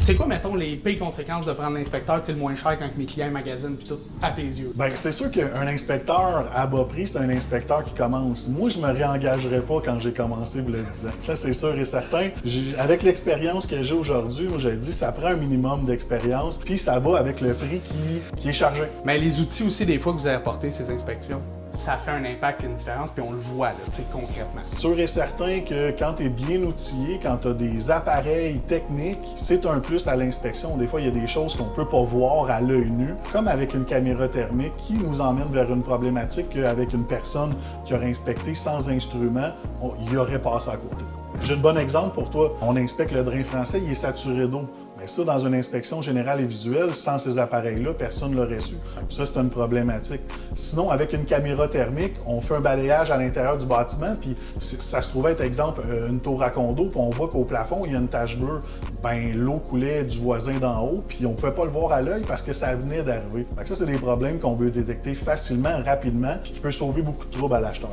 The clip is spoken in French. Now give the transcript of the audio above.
C'est quoi, mettons, les pires conséquences de prendre l'inspecteur, le moins cher quand mes clients magasinent puis tout, à tes yeux? Bien, c'est sûr qu'un inspecteur à bas prix, c'est un inspecteur qui commence. Moi, je me réengagerais pas quand j'ai commencé, vous le disant. Ça, c'est sûr et certain. Avec l'expérience que j'ai aujourd'hui, moi, je dis, ça prend un minimum d'expérience, puis ça va avec le prix qui est chargé. Mais les outils aussi, des fois, que vous avez apportés ces inspections, ça fait un impact et une différence, puis on le voit, là, tu sais, concrètement. Sûr et certain que quand tu es bien outillé, quand tu as des appareils techniques, c'est un plus à l'inspection. Des fois, il y a des choses qu'on peut pas voir à l'œil nu, comme avec une caméra thermique qui nous emmène vers une problématique qu'avec une personne qui aurait inspecté sans instrument, il aurait passé à côté. J'ai un bon exemple pour toi. On inspecte le drain français, il est saturé d'eau. Mais ça, dans une inspection générale et visuelle, sans ces appareils-là, personne ne l'aurait su. Ça, c'est une problématique. Sinon, avec une caméra thermique, on fait un balayage à l'intérieur du bâtiment, puis ça se trouvait être, exemple, une tour à condo, puis on voit qu'au plafond, il y a une tache bleue. Ben, l'eau coulait du voisin d'en haut, puis on ne pouvait pas le voir à l'œil parce que ça venait d'arriver. Ça, c'est des problèmes qu'on peut détecter facilement, rapidement, puis qui peut sauver beaucoup de troubles à l'acheteur.